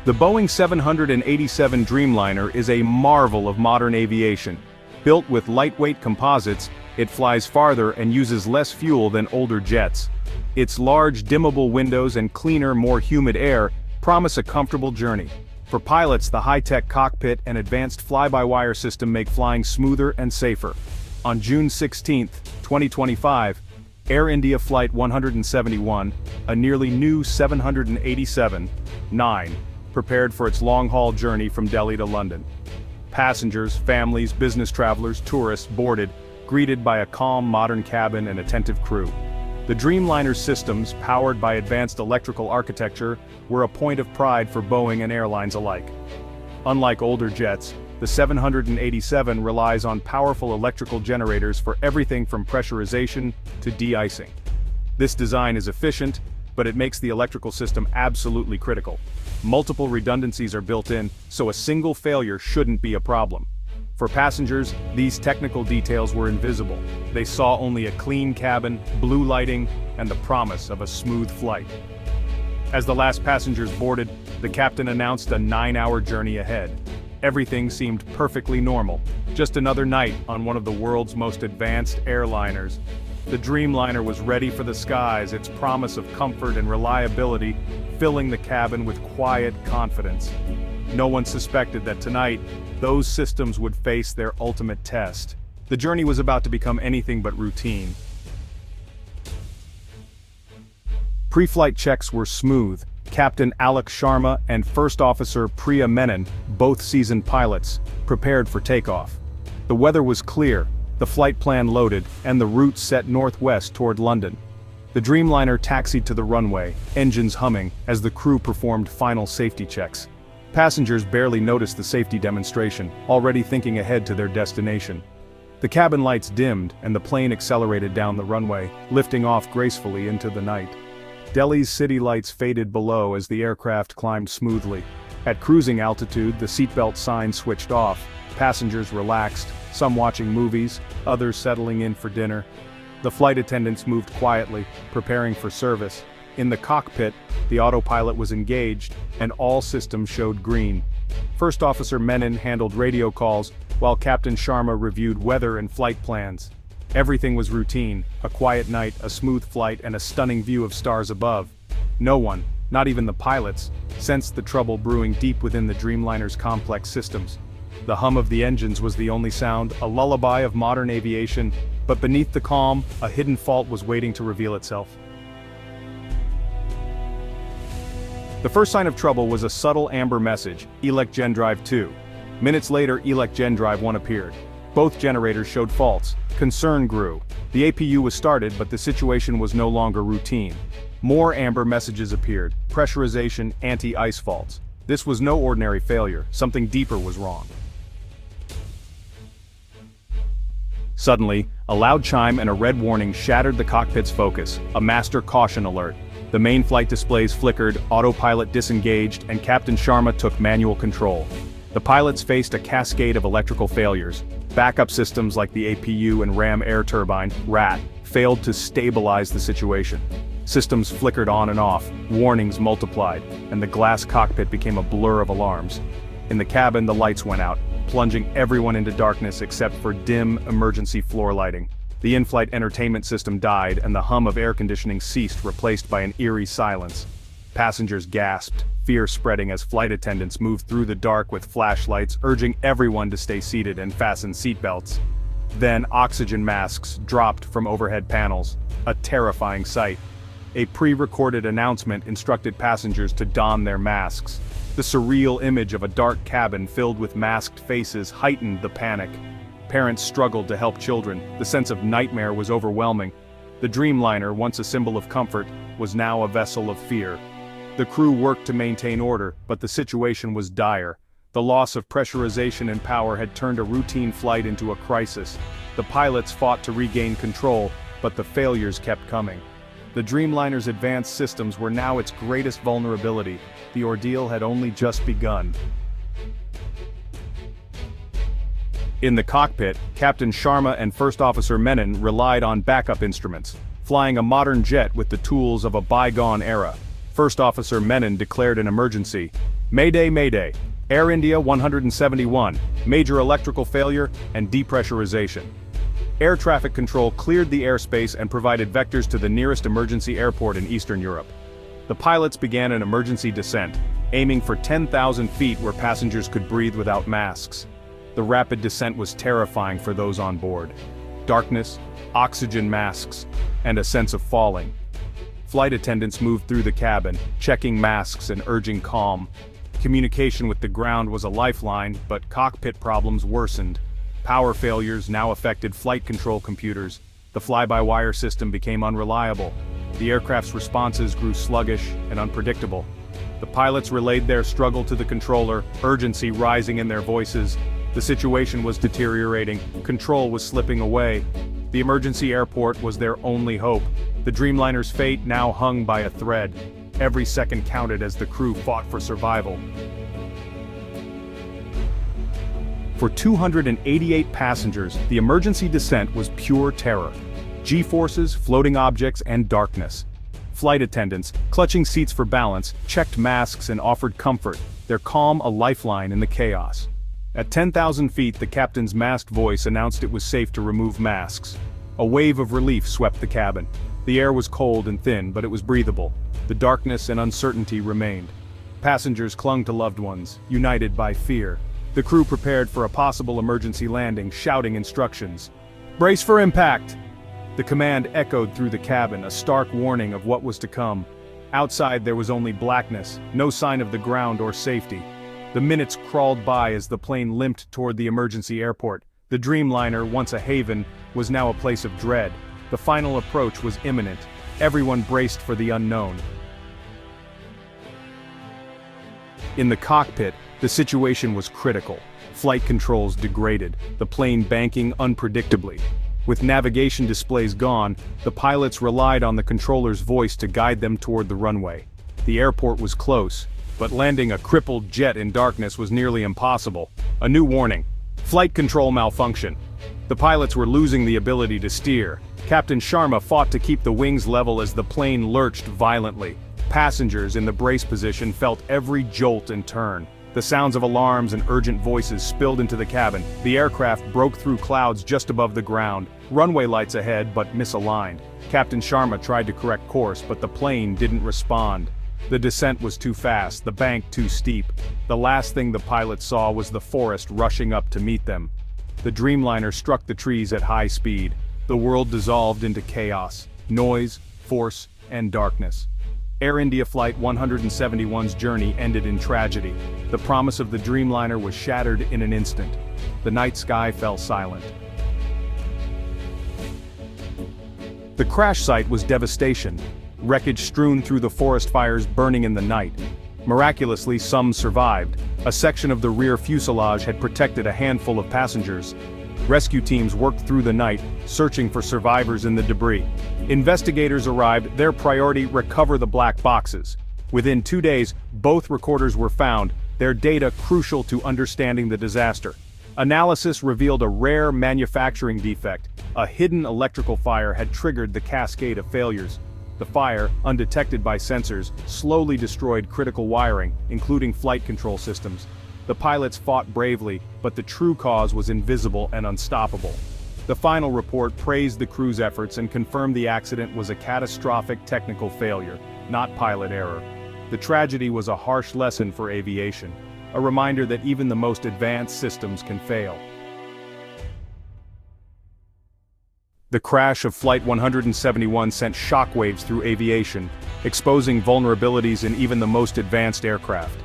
The Boeing 787 Dreamliner is a marvel of modern aviation. Built with lightweight composites, it flies farther and uses less fuel than older jets. Its large, dimmable windows and cleaner, more humid air promise a comfortable journey. For pilots, the high-tech cockpit and advanced fly-by-wire system make flying smoother and safer. On June 16, 2025, Air India Flight 171, a nearly new 787-9, prepared for its long-haul journey from Delhi to London. Passengers, families, business travelers, tourists boarded, greeted by a calm, modern cabin and attentive crew. The Dreamliner systems, powered by advanced electrical architecture, were a point of pride for Boeing and airlines alike. Unlike older jets, the 787 relies on powerful electrical generators for everything from pressurization to de-icing. This design is efficient, but it makes the electrical system absolutely critical. Multiple redundancies are built in, so a single failure shouldn't be a problem. For passengers, these technical details were invisible. They saw only a clean cabin, blue lighting, and the promise of a smooth flight. As the last passengers boarded, the captain announced a 9-hour journey ahead. Everything seemed perfectly normal. Just another night on one of the world's most advanced airliners. The Dreamliner was ready for the skies, its promise of comfort and reliability filling the cabin with quiet confidence. No one suspected that tonight, those systems would face their ultimate test. The journey was about to become anything but routine. Pre-flight checks were smooth. Captain Alok Sharma and First Officer Priya Menon, both seasoned pilots, prepared for takeoff. The weather was clear, the flight plan loaded, and the route set northwest toward London. The Dreamliner taxied to the runway, engines humming, as the crew performed final safety checks. Passengers barely noticed the safety demonstration, already thinking ahead to their destination. The cabin lights dimmed, and the plane accelerated down the runway, lifting off gracefully into the night. Delhi's city lights faded below as the aircraft climbed smoothly. At cruising altitude, the seatbelt sign switched off. Passengers relaxed, some watching movies, others settling in for dinner. The flight attendants moved quietly, preparing for service. In the cockpit, the autopilot was engaged, and all systems showed green. First Officer Menon handled radio calls, while Captain Sharma reviewed weather and flight plans. Everything was routine, a quiet night, a smooth flight, and a stunning view of stars above. No one, not even the pilots, sensed the trouble brewing deep within the Dreamliner's complex systems. The hum of the engines was the only sound, a lullaby of modern aviation, but beneath the calm, a hidden fault was waiting to reveal itself. The first sign of trouble was a subtle amber message, Elec Gen Drive 2. Minutes later, Elec Gen Drive 1 appeared. Both generators showed faults. Concern grew. The APU was started, but the situation was no longer routine. More amber messages appeared, pressurization, anti-ice faults. This was no ordinary failure, something deeper was wrong. Suddenly, a loud chime and a red warning shattered the cockpit's focus, a master caution alert. The main flight displays flickered, autopilot disengaged, and Captain Sharma took manual control. The pilots faced a cascade of electrical failures. Backup systems like the APU and RAM air turbine, RAT, failed to stabilize the situation. Systems flickered on and off, warnings multiplied, and the glass cockpit became a blur of alarms. In the cabin, the lights went out, plunging everyone into darkness except for dim, emergency floor lighting. The in-flight entertainment system died, and the hum of air conditioning ceased, replaced by an eerie silence. Passengers gasped, fear spreading as flight attendants moved through the dark with flashlights, urging everyone to stay seated and fasten seatbelts. Then oxygen masks dropped from overhead panels, a terrifying sight. A pre-recorded announcement instructed passengers to don their masks. The surreal image of a dark cabin filled with masked faces heightened the panic. Parents struggled to help children. The sense of nightmare was overwhelming. The Dreamliner, once a symbol of comfort, was now a vessel of fear. The crew worked to maintain order, but the situation was dire. The loss of pressurization and power had turned a routine flight into a crisis. The pilots fought to regain control, but the failures kept coming. The Dreamliner's advanced systems were now its greatest vulnerability. The ordeal had only just begun. In the cockpit, Captain Sharma and First Officer Menon relied on backup instruments, flying a modern jet with the tools of a bygone era. First Officer Menon declared an emergency. Mayday, Mayday. Air India 171, major electrical failure and depressurization. Air traffic control cleared the airspace and provided vectors to the nearest emergency airport in Eastern Europe. The pilots began an emergency descent, aiming for 10,000 feet where passengers could breathe without masks. The rapid descent was terrifying for those on board. Darkness, oxygen masks, and a sense of falling. Flight attendants moved through the cabin, checking masks and urging calm. Communication with the ground was a lifeline, but cockpit problems worsened. Power failures now affected flight control computers. The fly-by-wire system became unreliable. The aircraft's responses grew sluggish and unpredictable. The pilots relayed their struggle to the controller, urgency rising in their voices. The situation was deteriorating, control was slipping away. The emergency airport was their only hope. The Dreamliner's fate now hung by a thread. Every second counted as the crew fought for survival. For 288 passengers, the emergency descent was pure terror. G-forces, floating objects, and darkness. Flight attendants, clutching seats for balance, checked masks and offered comfort, their calm a lifeline in the chaos. At 10,000 feet, the captain's masked voice announced it was safe to remove masks. A wave of relief swept the cabin. The air was cold and thin, but it was breathable. The darkness and uncertainty remained. Passengers clung to loved ones, united by fear. The crew prepared for a possible emergency landing, shouting instructions. "Brace for impact!" The command echoed through the cabin, a stark warning of what was to come. Outside there was only blackness, no sign of the ground or safety. The minutes crawled by as the plane limped toward the emergency airport. The Dreamliner, once a haven, was now a place of dread. The final approach was imminent. Everyone braced for the unknown. In the cockpit, the situation was critical. Flight controls degraded, the plane banking unpredictably. With navigation displays gone, the pilots relied on the controller's voice to guide them toward the runway. The airport was close, but landing a crippled jet in darkness was nearly impossible. A new warning. Flight control malfunction. The pilots were losing the ability to steer. Captain Sharma fought to keep the wings level as the plane lurched violently. Passengers in the brace position felt every jolt and turn. The sounds of alarms and urgent voices spilled into the cabin. The aircraft broke through clouds just above the ground. Runway lights ahead, but misaligned. Captain Sharma tried to correct course, but the plane didn't respond. The descent was too fast, the bank too steep. The last thing the pilots saw was the forest rushing up to meet them. The Dreamliner struck the trees at high speed. The world dissolved into chaos, noise, force, and darkness. Air India Flight 171's journey ended in tragedy. The promise of the Dreamliner was shattered in an instant. The night sky fell silent. The crash site was devastation. Wreckage strewn through the forest fires burning in the night. Miraculously, some survived. A section of the rear fuselage had protected a handful of passengers. Rescue teams worked through the night, searching for survivors in the debris. Investigators arrived, their priority: recover the black boxes. Within 2 days, both recorders were found, their data crucial to understanding the disaster. Analysis revealed a rare manufacturing defect. A hidden electrical fire had triggered the cascade of failures. The fire, undetected by sensors, slowly destroyed critical wiring, including flight control systems. The pilots fought bravely, but the true cause was invisible and unstoppable. The final report praised the crew's efforts and confirmed the accident was a catastrophic technical failure, not pilot error. The tragedy was a harsh lesson for aviation, a reminder that even the most advanced systems can fail. The crash of Flight 171 sent shockwaves through aviation, exposing vulnerabilities in even the most advanced aircraft.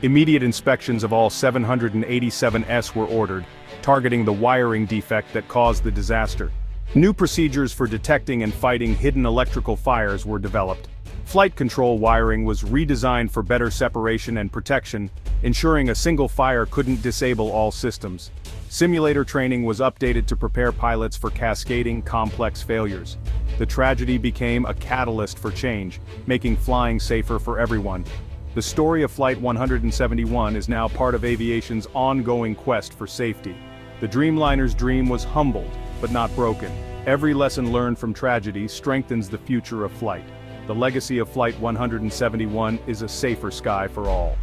Immediate inspections of all 787s were ordered, targeting the wiring defect that caused the disaster. New procedures for detecting and fighting hidden electrical fires were developed. Flight control wiring was redesigned for better separation and protection, ensuring a single fire couldn't disable all systems. Simulator training was updated to prepare pilots for cascading, complex failures. The tragedy became a catalyst for change, making flying safer for everyone. The story of Flight 171 is now part of aviation's ongoing quest for safety. The Dreamliner's dream was humbled, but not broken. Every lesson learned from tragedy strengthens the future of flight. The legacy of Flight 171 is a safer sky for all.